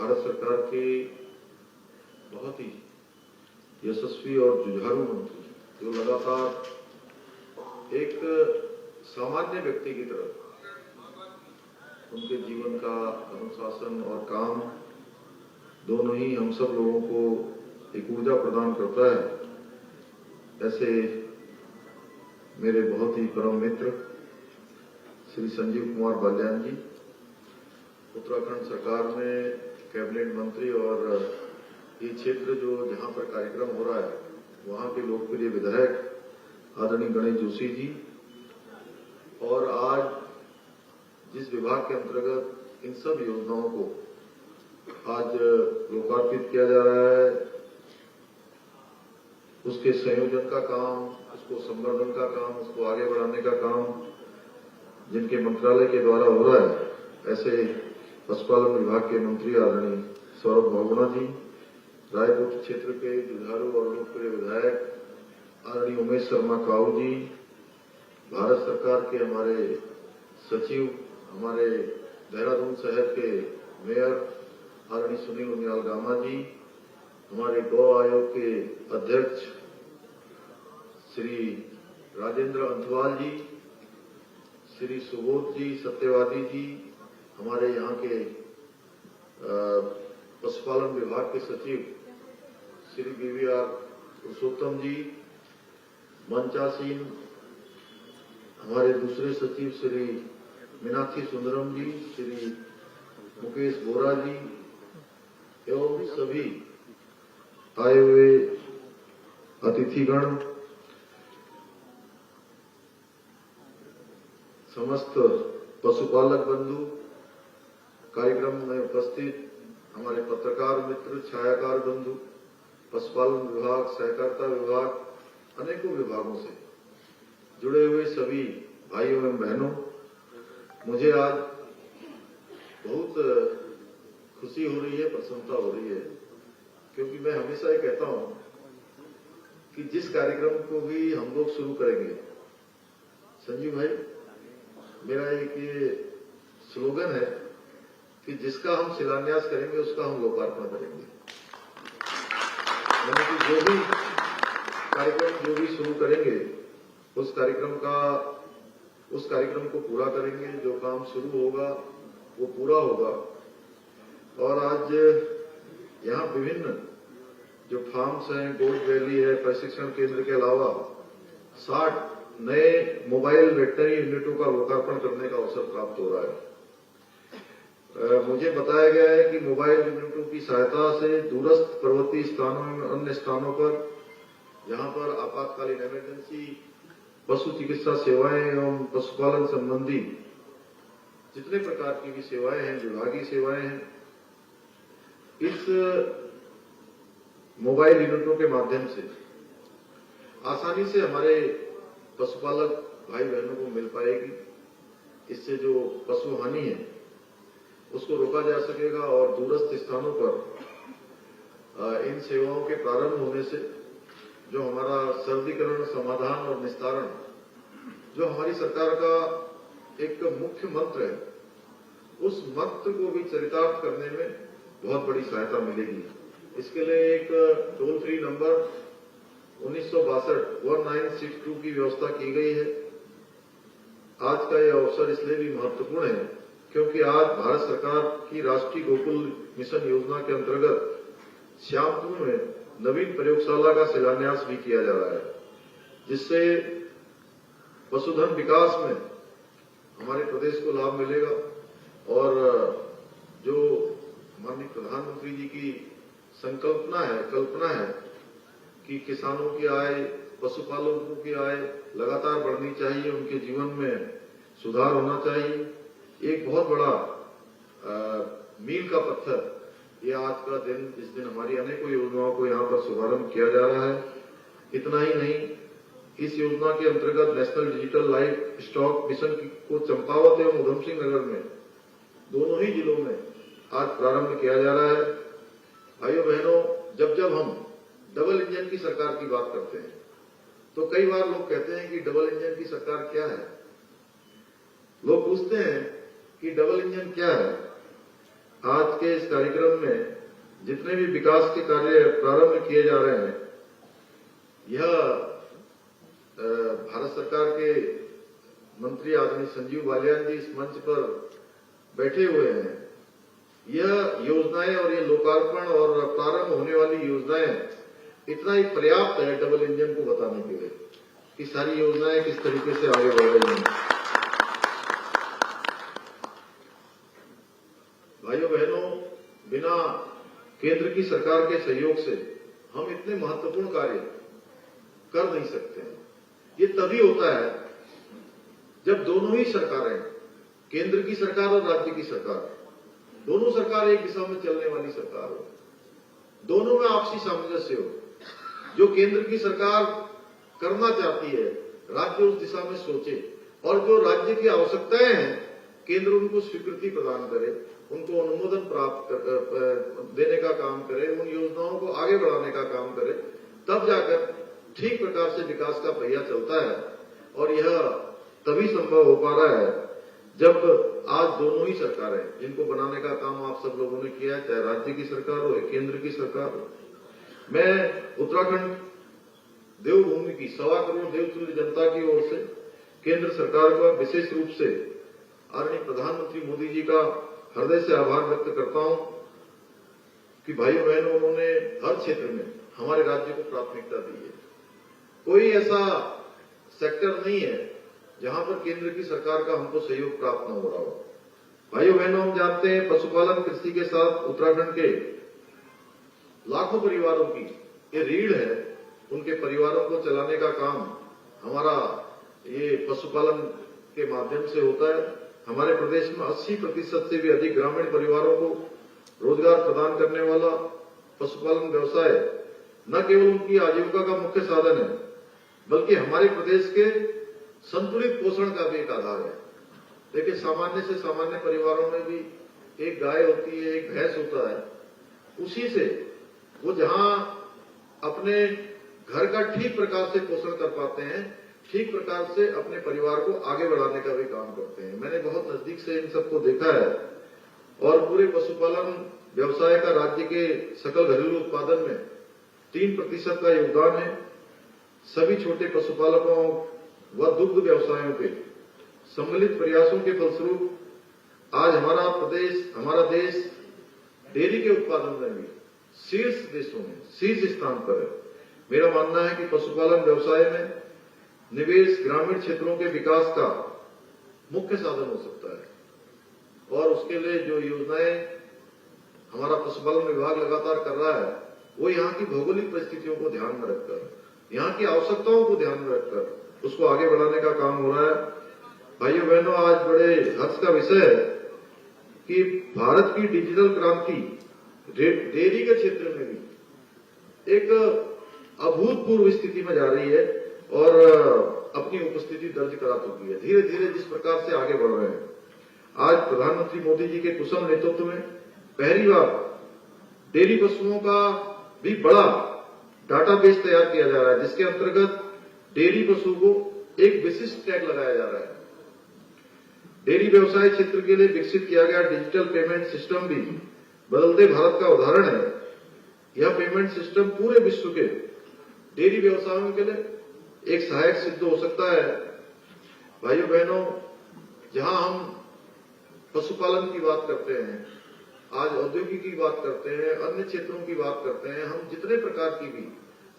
भारत सरकार के बहुत ही यशस्वी और जुझारू मंत्री जो लगातार एक सामान्य व्यक्ति की तरह उनके जीवन का अनुशासन और काम दोनों ही हम सब लोगों को एक ऊर्जा प्रदान करता है। ऐसे मेरे बहुत ही परम मित्र श्री संजीव कुमार बाल्यान जी उत्तराखंड सरकार में कैबिनेट मंत्री और ये क्षेत्र जो जहां पर कार्यक्रम हो रहा है वहां के लोकप्रिय विधायक आदरणीय गणेश जोशी जी, और आज जिस विभाग के अंतर्गत इन सब योजनाओं को आज लोकार्पित किया जा रहा है उसके संयोजन का काम, उसको संवर्धन का काम, उसको आगे बढ़ाने का काम जिनके मंत्रालय के द्वारा हो रहा है, ऐसे पशुपालन विभाग के मंत्री आदरणीय सौरभ बहुगुणा जी, रायपुर क्षेत्र के जुझारू और लोकप्रिय विधायक आदरणीय उमेश शर्मा काऊ जी, भारत सरकार के हमारे सचिव, हमारे देहरादून शहर के मेयर आदरणीय सुनील उनियाल गामा जी, हमारे गौ आयोग के अध्यक्ष श्री राजेंद्र अंथवाल जी, श्री सुबोध जी सत्यवादी जी, हमारे यहाँ के पशुपालन विभाग के सचिव श्री BVR पुरुषोत्तम जी, मंचासीन हमारे दूसरे सचिव श्री मीनाक्षी सुंदरम जी, श्री मुकेश बोरा जी एवं सभी आए हुए अतिथिगण, समस्त पशुपालक बंधु, कार्यक्रम में उपस्थित हमारे पत्रकार मित्र, छायाकार बंधु, पशुपालन विभाग, सहकारिता विभाग, अनेकों विभागों से जुड़े हुए सभी भाइयों एवं बहनों, मुझे आज बहुत खुशी हो रही है, प्रसन्नता हो रही है, क्योंकि मैं हमेशा ये कहता हूं कि जिस कार्यक्रम को भी हम लोग शुरू करेंगे, संजीव भाई, मेरा एक ये स्लोगन है कि जिसका हम शिलान्यास करेंगे उसका हम लोकार्पण करेंगे। यानी कि जो भी कार्यक्रम जो भी शुरू करेंगे उस कार्यक्रम को पूरा करेंगे, जो काम शुरू होगा वो पूरा होगा। और आज यहाँ विभिन्न जो फार्म्स हैं, गोट वैली है, प्रशिक्षण केंद्र के अलावा 60 नए मोबाइल वेटनरी यूनिटों का लोकार्पण करने का अवसर प्राप्त हो रहा है। मुझे बताया गया है कि मोबाइल यूनिटों की सहायता से दूरस्थ पर्वतीय स्थानों में अन्य स्थानों पर जहां पर आपातकालीन इमरजेंसी पशु चिकित्सा सेवाएं एवं पशुपालन संबंधी जितने प्रकार की भी सेवाएं हैं, विभागीय सेवाएं हैं, इस मोबाइल यूनिटों के माध्यम से आसानी से हमारे पशुपालक भाई बहनों को मिल पाएगी। इससे जो पशु हानि है उसको रोका जा सकेगा और दूरस्थ स्थानों पर इन सेवाओं के प्रारंभ होने से जो हमारा सर्दीकरण, समाधान और निस्तारण जो हमारी सरकार का एक मुख्य मंत्र है, उस मंत्र को भी चरितार्थ करने में बहुत बड़ी सहायता मिलेगी। इसके लिए एक टोल फ्री नंबर 1962 की व्यवस्था की गई है। आज का यह अवसर इसलिए भी महत्वपूर्ण है क्योंकि आज भारत सरकार की राष्ट्रीय गोकुल मिशन योजना के अंतर्गत श्यामपुर में नवीन प्रयोगशाला का शिलान्यास भी किया जा रहा है, जिससे पशुधन विकास में हमारे प्रदेश को लाभ मिलेगा। और जो माननीय प्रधानमंत्री जी की कल्पना है कि किसानों की आय, पशुपालकों की आय लगातार बढ़नी चाहिए, उनके जीवन में सुधार होना चाहिए, एक बहुत बड़ा मील का पत्थर ये आज का दिन, इस दिन हमारी अनेकों योजनाओं को यहाँ पर शुभारंभ किया जा रहा है। इतना ही नहीं, इस योजना के अंतर्गत national digital life stock mission को चंपावत एवं उधम सिंह नगर में दोनों ही जिलों में आज प्रारंभ किया जा रहा है। भाइयों बहनों, जब हम डबल इंजन की सरकार की बात करते हैं तो कई बार लोग कहते हैं कि डबल इंजन की सरकार क्या है। लोग पूछते हैं कि डबल इंजन क्या है। आज के इस कार्यक्रम में जितने भी विकास के कार्य प्रारंभ किए जा रहे हैं, यह भारत सरकार के मंत्री आदरणीय संजीव बालियान जी इस मंच पर बैठे हुए हैं। यह योजनाएं और ये लोकार्पण और प्रारंभ होने वाली योजनाएं इतना ही पर्याप्त है डबल इंजन को बताने के लिए कि सारी योजनाएं किस तरीके से आगे बढ़ रही हैं। भाइयों बहनों, बिना केंद्र की सरकार के सहयोग से हम इतने महत्वपूर्ण कार्य कर नहीं सकते हैं। ये तभी होता है जब दोनों ही सरकारें, केंद्र की सरकार और राज्य की सरकार, दोनों सरकार एक दिशा में चलने वाली सरकार हो, दोनों में आपसी सामंजस्य हो। जो केंद्र की सरकार करना चाहती है, राज्य उस दिशा में सोचे, और जो राज्य की आवश्यकताएं हैं, केंद्र उनको स्वीकृति प्रदान करे, उनको अनुमोदन प्राप्त देने का काम करे, उन योजनाओं को आगे बढ़ाने का काम करे, तब जाकर ठीक प्रकार से विकास का पहिया चलता है। और यह तभी संभव हो पा रहा है जब आज दोनों ही सरकारें, जिनको बनाने का काम आप सब लोगों ने किया है, चाहे राज्य की सरकार हो या केंद्र की सरकार हो। मैं उत्तराखंड देवभूमि की 1.25 करोड़ देवतुल्य जनता की ओर से केंद्र सरकार का विशेष रूप से आदरणीय प्रधानमंत्री मोदी जी का हृदय से आभार व्यक्त करता हूं कि भाइयों बहनों, उन्होंने हर क्षेत्र में हमारे राज्य को प्राथमिकता दी है। कोई ऐसा सेक्टर नहीं है जहां पर केंद्र की सरकार का हमको सहयोग प्राप्त न हो रहा हो। भाइयों बहनों, हम जानते हैं पशुपालन कृषि के साथ उत्तराखंड के लाखों परिवारों की ये रीढ़ है। उनके परिवारों को चलाने का काम हमारा ये पशुपालन के माध्यम से होता है। हमारे प्रदेश में 80% से भी अधिक ग्रामीण परिवारों को रोजगार प्रदान करने वाला पशुपालन व्यवसाय न केवल उनकी आजीविका का मुख्य साधन है, बल्कि हमारे प्रदेश के संतुलित पोषण का भी एक आधार है। देखिए, सामान्य से सामान्य परिवारों में भी एक गाय होती है, एक भैंस होता है। उसी से वो जहां अपने घर का ठीक प्रकार से पोषण कर पाते हैं, ठीक प्रकार से अपने परिवार को आगे बढ़ाने का भी काम करते हैं। मैंने बहुत नजदीक से इन सबको देखा है और पूरे पशुपालन व्यवसाय का राज्य के सकल घरेलू उत्पादन में 3% का योगदान है। सभी छोटे पशुपालकों व दुग्ध व्यवसायों के सम्मिलित प्रयासों के फलस्वरूप आज हमारा देश डेयरी के उत्पादन में भी शीर्ष देशों में शीर्ष स्थान पर है। मेरा मानना है कि पशुपालन व्यवसाय में निवेश ग्रामीण क्षेत्रों के विकास का मुख्य साधन हो सकता है और उसके लिए जो योजनाएं हमारा पशुपालन विभाग लगातार कर रहा है, वो यहाँ की भौगोलिक परिस्थितियों को ध्यान में रखकर, यहाँ की आवश्यकताओं को ध्यान में रखकर उसको आगे बढ़ाने का काम हो रहा है। भाइयों बहनों, आज बड़े हर्ष का विषय है कि भारत की डिजिटल क्रांति डेयरी के क्षेत्र में भी एक अभूतपूर्व स्थिति में जा रही है और अपनी उपस्थिति दर्ज करा चुकी है। धीरे धीरे जिस प्रकार से आगे बढ़ रहे हैं, आज प्रधानमंत्री मोदी जी के कुशल नेतृत्व में पहली बार डेयरी पशुओं का भी बड़ा डाटाबेस तैयार किया जा रहा है, जिसके अंतर्गत डेयरी पशु को एक विशिष्ट टैग लगाया जा रहा है। डेयरी व्यवसाय क्षेत्र के लिए विकसित किया गया डिजिटल पेमेंट सिस्टम भी बदलते भारत का उदाहरण है। यह पेमेंट सिस्टम पूरे विश्व के डेयरी व्यवसायों के लिए एक सहायक सिद्ध हो सकता है। भाइयों बहनों, जहां हम पशुपालन की बात करते हैं, आज औद्योगिक की बात करते हैं, अन्य क्षेत्रों की बात करते हैं, हम जितने प्रकार की भी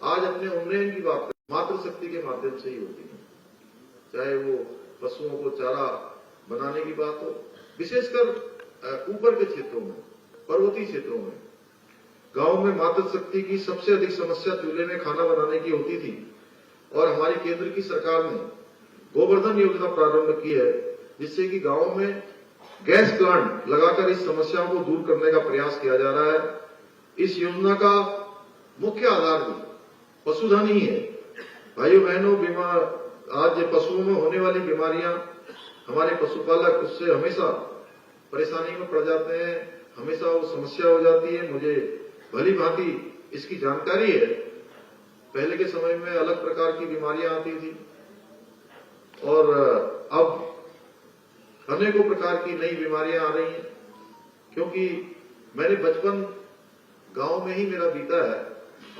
आज अपने उन्नयन की बात करते हैं, मातृशक्ति के माध्यम से ही होती है। चाहे वो पशुओं को चारा बनाने की बात हो, विशेषकर ऊपर के क्षेत्रों में, पर्वतीय क्षेत्रों में, गांव में मातृशक्ति की सबसे अधिक समस्या चूल्हे में खाना बनाने की होती थी और हमारी केंद्र की सरकार ने गोवर्धन योजना प्रारंभ की है, जिससे कि गांवों में गैस प्लांट लगाकर इस समस्याओं को दूर करने का प्रयास किया जा रहा है। इस योजना का मुख्य आधार भी पशुधन ही है। भाइयों बहनों, आज पशुओं में होने वाली बीमारियां हमारे पशुपालक उससे हमेशा परेशानी में पड़ जाते हैं, हमेशा वो समस्या हो जाती है। मुझे भली भांति इसकी जानकारी है। पहले के समय में अलग प्रकार की बीमारियां आती थी और अब अनेकों प्रकार की नई बीमारियां आ रही हैं, क्योंकि मैंने बचपन गांव में ही मेरा बीता है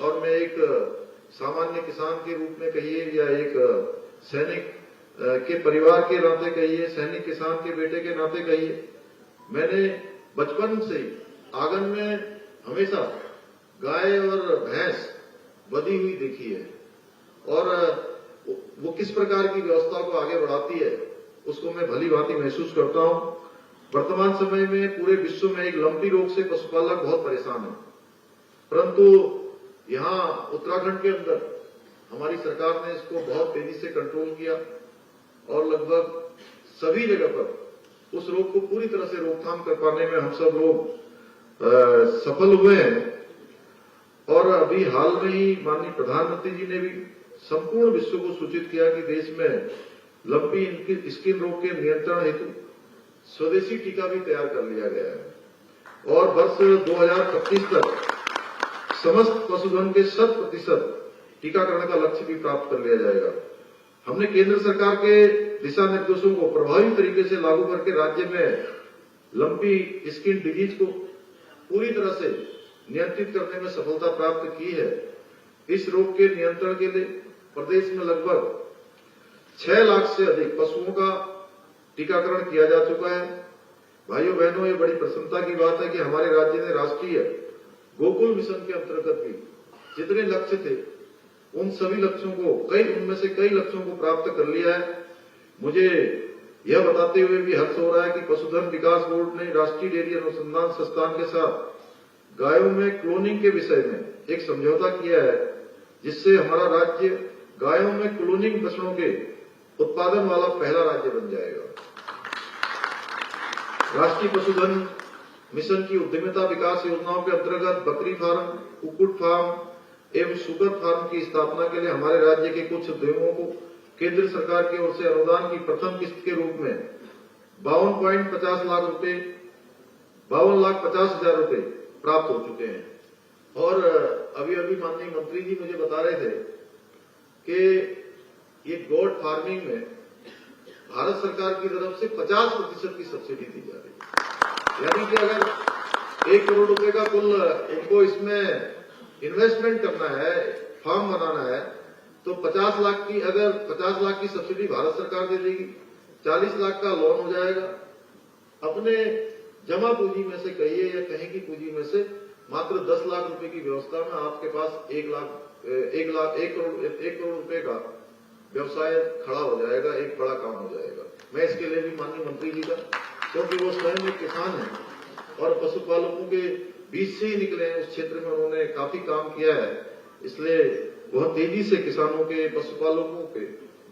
और मैं एक सामान्य किसान के रूप में कहिए या एक सैनिक के परिवार के नाते कहिए, सैनिक किसान के बेटे के नाते कहिए, मैंने बचपन से आंगन में हमेशा गाय और भैंस बंधी हुई देखी है और वो किस प्रकार की व्यवस्था को आगे बढ़ाती है उसको मैं भली भांति महसूस करता हूं। वर्तमान समय में पूरे विश्व में एक लंपी रोग से पशुपालक बहुत परेशान है, परंतु यहां उत्तराखंड के अंदर हमारी सरकार ने इसको बहुत तेजी से कंट्रोल किया और लगभग सभी जगह पर उस रोग को पूरी तरह से रोकथाम कर पाने में हम सब लोग सफल हुए हैं। और अभी हाल में ही माननीय प्रधानमंत्री जी ने भी संपूर्ण विश्व को सूचित किया कि देश में लंपी स्किन रोग के नियंत्रण हेतु स्वदेशी टीका भी तैयार कर लिया गया है और वर्ष 2025 तक समस्त पशुधन के 100% टीकाकरण का लक्ष्य भी प्राप्त कर लिया जाएगा। हमने केंद्र सरकार के दिशा निर्देशों को प्रभावी तरीके से लागू करके राज्य में लंपी स्किन डिजीज को पूरी तरह से नियंत्रित करने में सफलता प्राप्त की है। इस रोग के नियंत्रण के लिए प्रदेश में लगभग 6 लाख से अधिक पशुओं का टीकाकरण किया जा चुका है। भाइयों बहनों, ये बड़ी प्रसन्नता की बात है कि हमारे राज्य ने राष्ट्रीय गोकुल मिशन के अंतर्गत भी जितने लक्ष्य थे उन सभी लक्ष्यों को उनमें से कई लक्ष्यों को प्राप्त कर लिया है। मुझे यह बताते हुए भी हर्ष हो रहा है कि पशुधन विकास बोर्ड ने राष्ट्रीय डेयरी अनुसंधान संस्थान के साथ गायों में क्लोनिंग के विषय में एक समझौता किया है, जिससे हमारा राज्य गायों में क्लोनिंग बछड़ों के उत्पादन वाला पहला राज्य बन जाएगा। राष्ट्रीय पशुधन मिशन की उद्यमिता विकास योजनाओं के अंतर्गत बकरी फार्म, कुक्कुट फार्म एवं सुगर फार्म की स्थापना के लिए हमारे राज्य के कुछ उद्यमों को केंद्र सरकार की ओर से अनुदान की प्रथम किस्त के रूप में 52.50 लाख रुपए 52,50,000 रुपए प्राप्त हो चुके हैं। और अभी माननीय मंत्री जी मुझे बता रहे थे कि ये गोट फार्मिंग में भारत सरकार की तरफ से 50% की सब्सिडी दी जा रही है। यानी कि अगर 1 करोड़ रुपए का कुल उनको इसमें इन्वेस्टमेंट करना है, फार्म बनाना है, तो 50 लाख की सब्सिडी भारत सरकार दे देगी, 40 लाख का लोन हो जाएगा। अपने जमा पूंजी में से कहिए या कहीं की पूंजी में से मात्र 10 लाख रुपए की व्यवस्था में आपके पास 1 करोड़ रुपए का व्यवसाय खड़ा हो जाएगा, एक बड़ा काम हो जाएगा। मैं इसके लिए भी माननीय मंत्री जी का, क्योंकि वो स्वयं एक किसान है और पशुपालकों के बीच से ही निकले हैं, उस क्षेत्र में उन्होंने काफी काम किया है, इसलिए वह तेजी से किसानों के, पशुपालकों के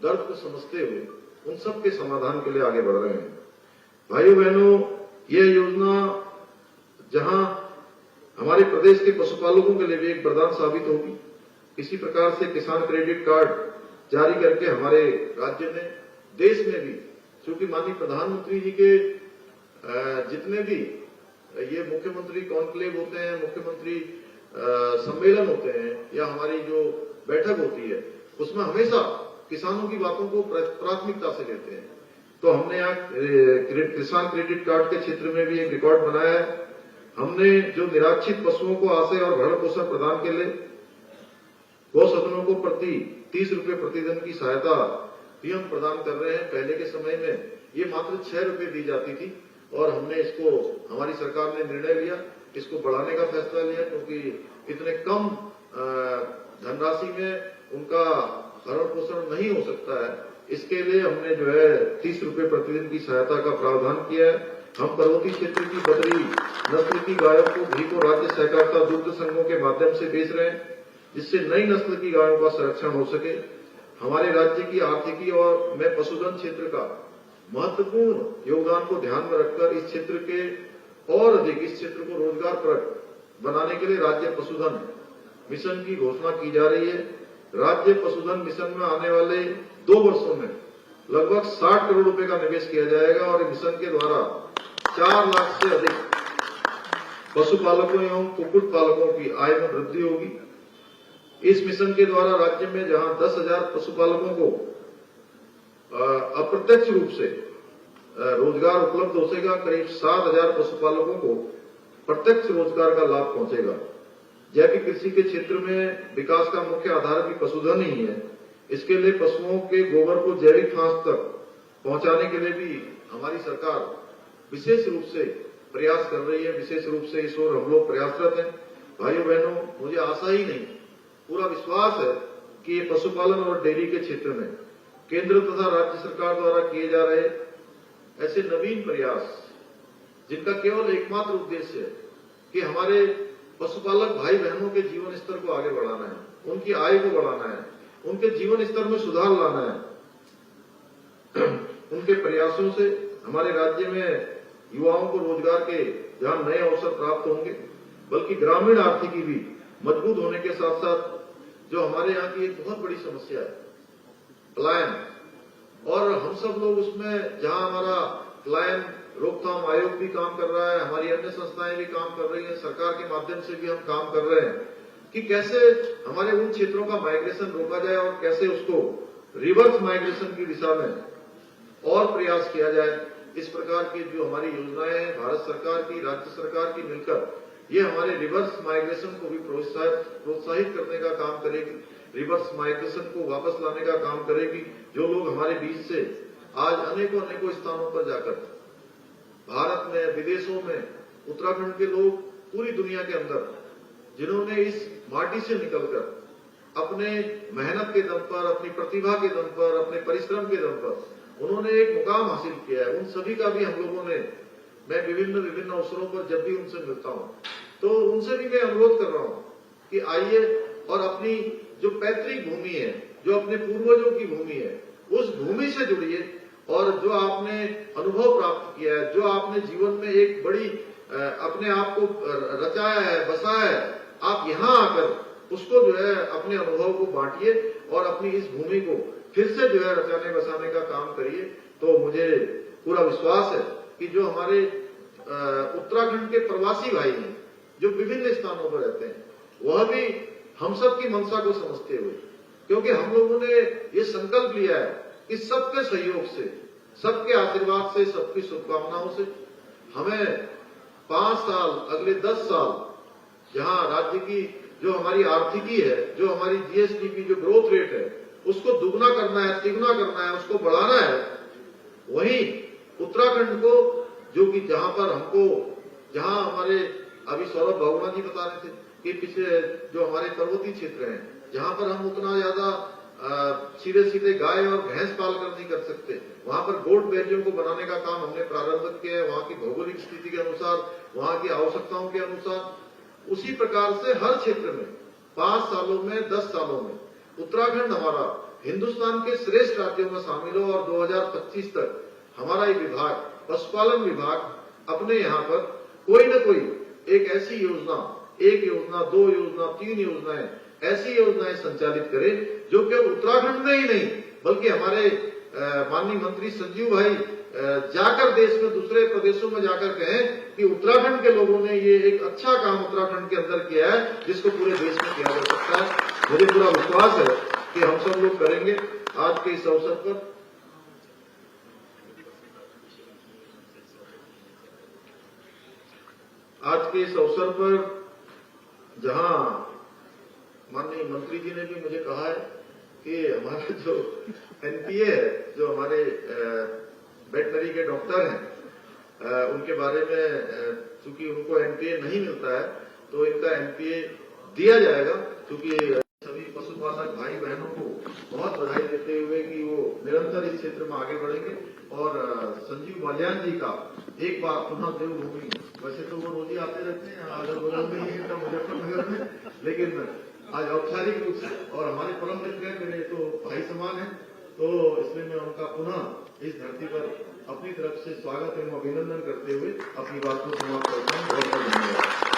दर्द को समझते हुए उन सब के समाधान के लिए आगे बढ़ रहे हैं। भाइयों बहनों, यह योजना जहां हमारे प्रदेश के पशुपालकों के लिए भी एक वरदान साबित होगी, इसी प्रकार से किसान क्रेडिट कार्ड जारी करके हमारे राज्य ने देश में भी, क्योंकि माननीय प्रधानमंत्री जी के जितने भी ये मुख्यमंत्री कॉन्क्लेव होते हैं, मुख्यमंत्री सम्मेलन होते हैं या हमारी जो बैठक होती है, उसमें हमेशा किसानों की बातों को प्राथमिकता से लेते हैं। तो हमने यहाँ किसान क्रेडिट कार्ड के क्षेत्र में भी एक रिकॉर्ड बनाया है। हमने जो निराश्रित पशुओं को आश्रय और भरण पोषण प्रदान के लिए गौसदनों को प्रति 30 रुपए प्रतिदिन की सहायता भी हम प्रदान कर रहे हैं। पहले के समय में ये मात्र 6 रुपए दी जाती थी और हमने इसको, हमारी सरकार ने निर्णय लिया, इसको बढ़ाने का फैसला लिया, क्योंकि इतने कम धनराशि में उनका भरण पोषण नहीं हो सकता है। इसके लिए हमने जो है 30 रुपए प्रतिदिन की सहायता का प्रावधान किया है। हम पर्वतीय क्षेत्र की बदरी नस्ल की गायों को घी को राज्य सहकारिता दुग्ध संघों के माध्यम से बेच रहे हैं, जिससे नई नस्ल की गायों का संरक्षण हो सके। हमारे राज्य की आर्थिकी और में पशुधन क्षेत्र का महत्वपूर्ण योगदान को ध्यान में रखकर इस क्षेत्र के और अधिक इस क्षेत्र को रोजगारप्रद बनाने के लिए राज्य पशुधन मिशन की घोषणा की जा रही है। राज्य पशुधन मिशन में आने वाले 2 वर्षों में लगभग 60 करोड़ रुपए का निवेश किया जाएगा और मिशन के द्वारा 4 लाख से अधिक पशुपालकों एवं कुक्कुट पालकों की आय में वृद्धि होगी। इस मिशन के द्वारा राज्य में जहां 10,000 पशुपालकों को अप्रत्यक्ष रूप से रोजगार उपलब्ध हो सकेगा, करीब 7,000 पशुपालकों को प्रत्यक्ष रोजगार का लाभ पहुंचेगा। जैविक कृषि के क्षेत्र में विकास का मुख्य आधार भी पशुधन ही है। इसके लिए पशुओं के गोबर को जैविक खाद तक पहुंचाने के लिए भी हमारी सरकार विशेष रूप से प्रयास कर रही है। विशेष रूप से इस ओर हम लोग प्रयासरत हैं। भाइयों बहनों, मुझे आशा ही नहीं, पूरा विश्वास है कि ये पशुपालन और डेयरी के क्षेत्र में केंद्र तथा राज्य सरकार द्वारा किए जा रहे ऐसे नवीन प्रयास, जिनका केवल एकमात्र उद्देश्य है कि हमारे पशुपालक भाई बहनों के जीवन स्तर को आगे बढ़ाना है, उनकी आय को बढ़ाना है, उनके जीवन स्तर में सुधार लाना है। उनके प्रयासों से हमारे राज्य में युवाओं को रोजगार के जहां नए अवसर प्राप्त होंगे, बल्कि ग्रामीण आर्थिकी भी मजबूत होने के साथ साथ जो हमारे यहाँ की एक बहुत बड़ी समस्या है पलायन, और हम सब लोग उसमें जहां हमारा पलायन रोकथाम आयोग भी काम कर रहा है, हमारी अन्य संस्थाएं भी काम कर रही हैं, सरकार के माध्यम से भी हम काम कर रहे हैं कि कैसे हमारे उन क्षेत्रों का माइग्रेशन रोका जाए और कैसे उसको रिवर्स माइग्रेशन की दिशा में और प्रयास किया जाए। इस प्रकार की जो हमारी योजनाएं हैं भारत सरकार की, राज्य सरकार की मिलकर, ये हमारे रिवर्स माइग्रेशन को भी प्रोत्साहित करने का काम करेगी, रिवर्स माइग्रेशन को वापस लाने का काम करेगी। जो लोग हमारे बीच से आज अनेकों स्थानों पर जाकर भारत में, विदेशों में, उत्तराखंड के लोग पूरी दुनिया के अंदर जिन्होंने इस माटी से निकलकर अपने मेहनत के दम पर, अपनी प्रतिभा के दम पर, अपने परिश्रम के दम पर उन्होंने एक मुकाम हासिल किया है, उन सभी का भी हम लोगों ने, मैं विभिन्न अवसरों पर जब भी उनसे मिलता हूं तो उनसे भी मैं अनुरोध कर रहा हूं कि आइए और अपनी जो पैतृक भूमि है, जो अपने पूर्वजों की भूमि है, उस भूमि से जुड़िए और जो आपने अनुभव प्राप्त किया है, जो आपने जीवन में एक बड़ी अपने आप को रचाया है, बसाया है, आप यहां आकर उसको जो है अपने अनुभव को बांटिए और अपनी इस भूमि को फिर से जो है रचाने बसाने का काम करिए। तो मुझे पूरा विश्वास है कि जो हमारे उत्तराखंड के प्रवासी भाई हैं, जो विभिन्न स्थानों पर रहते हैं, वह भी हम सब की मंशा को समझते हुए, क्योंकि हम लोगों ने ये संकल्प लिया है कि सबके सहयोग से, सबके आशीर्वाद से, सबकी शुभकामनाओं से हमें 5 साल, अगले 10 साल जहां राज्य की जो हमारी आर्थिकी है, जो हमारी जीएसटी की जो ग्रोथ रेट है, उसको दुगना करना है, तिगुना करना है, उसको बढ़ाना है। वहीं उत्तराखंड को, जो कि जहां हमारे अभी सौरभ भावना जी बता रहे थे कि पिछले जो हमारे पर्वतीय क्षेत्र हैं, जहां पर हम उतना ज्यादा सीधे गाय और भैंस पालकर नहीं कर सकते, वहां पर गोट बैरियों को बनाने का काम हमने प्रारंभ किया है, वहां की भौगोलिक स्थिति के अनुसार, वहां की आवश्यकताओं के अनुसार। उसी प्रकार से हर क्षेत्र में 5 सालों में, 10 सालों में उत्तराखंड हमारा हिंदुस्तान के श्रेष्ठ राज्यों में शामिल हो और 2025 तक हमारा ये विभाग, पशुपालन विभाग, अपने यहाँ पर कोई न कोई एक ऐसी योजना, 1 योजना, 2 योजना, 3 योजनाएं, ऐसी योजनाएं संचालित करे जो केवल उत्तराखंड में ही नहीं बल्कि हमारे माननीय मंत्री संजीव भाई जाकर देश में दूसरे प्रदेशों में जाकर कहें कि उत्तराखंड के लोगों ने ये एक अच्छा काम उत्तराखंड के अंदर किया है जिसको पूरे देश में किया जा सकता है। मुझे पूरा विश्वास है कि हम सब लोग करेंगे। आज के इस अवसर पर जहां माननीय मंत्री जी ने भी मुझे कहा है कि हमारा जो एनपीए है, जो हमारे वेटनरी के डॉक्टर हैं, उनके बारे में चूंकि उनको एनपीए नहीं मिलता है तो इनका एनपीए दिया जाएगा। क्योंकि सभी पशुपालक भाई बहनों को बहुत बधाई देते हुए कि वो निरंतर इस क्षेत्र में आगे बढ़ेंगे। और संजीव बालियान जी का एक बार पुनः देवभूमि, वैसे तो वो रोज ही आते रहते हैं अगल बगल में ही मुजफ्फरनगर में, लेकिन आज औपचारिक रूप से और हमारे परम मित्र मेरे तो भाई समान है, तो इसलिए मैं उनका पुनः इस धरती पर अपनी तरफ से स्वागत एवं अभिनंदन करते हुए अपनी बात को समाप्त करता हूँ। बहुत बहुत धन्यवाद।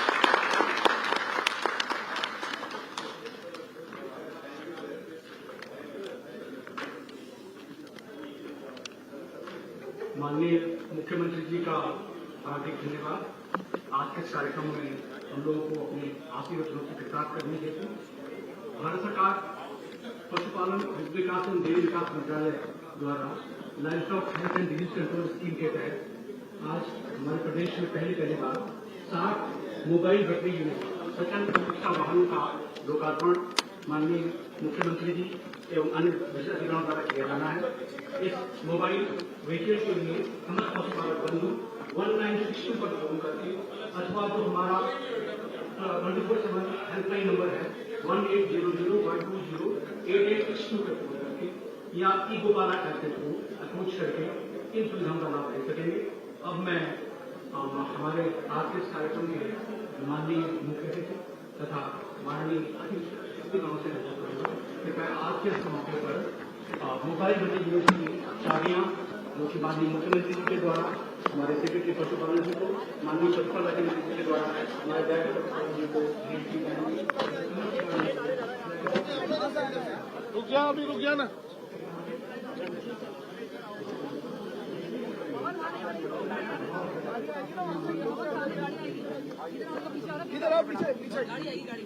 माननीय मुख्यमंत्री जी का हार्दिक धन्यवाद। आज के इस कार्यक्रम में हम लोगों को अपने आपसी वचनों की कृतार्थ करने हेतु भारत सरकार पशुपालन विकास एवं डेयरी विकास मंत्रालय द्वारा livestock health and disease control scheme के तहत आज हमारे प्रदेश में पहली बार 60 मोबाइल बैटरी यूनिट स्वचालित चिकित्सा वाहनों का लोकार्पण माननीय मुख्यमंत्री जी एवं अन्य वरिष्ठ अधिकारियों द्वारा किया जाना है। इस मोबाइल व्हीकल के लिए समस्त पशुपालक बंधु 1962 पर फोन करके अथवा जो हमारा 24/7 हेल्पलाइन नंबर है 1800-120-8862 पर फोन करके या ई गोपाला ऐप के थ्रू अप्रोच करके इन सुविधाओं का लाभ ले सकेंगे। अब मैं हमारे आज के इस कार्यक्रम में माननीय मुख्य अतिथि तथा माननीय अतिथियों से अनुरोध करूंगा कि मैं आज के इस मौके पर मोबाइल बैटरी यूनिट की चाबियां जो कि माननीय मुख्यमंत्री जी के द्वारा हमारे सेक्रेटरी पशुपालन जी को माननीय पशुपालन जी के द्वारा हमारे डायरेक्टर जी को भेंट की जाएंगी। रुक गया ना। इधर आप पीछे गाड़ी आएगी गाड़ी।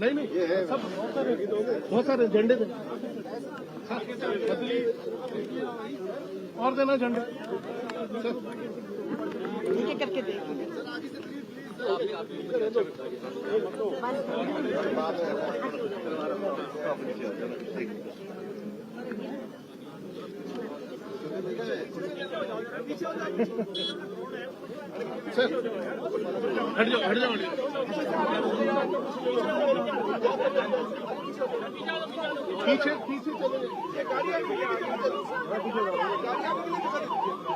नहीं ये है सब बहुत सारे झंडे थे और देना झंडे करके दे सर हट जाओ पीछे चलो।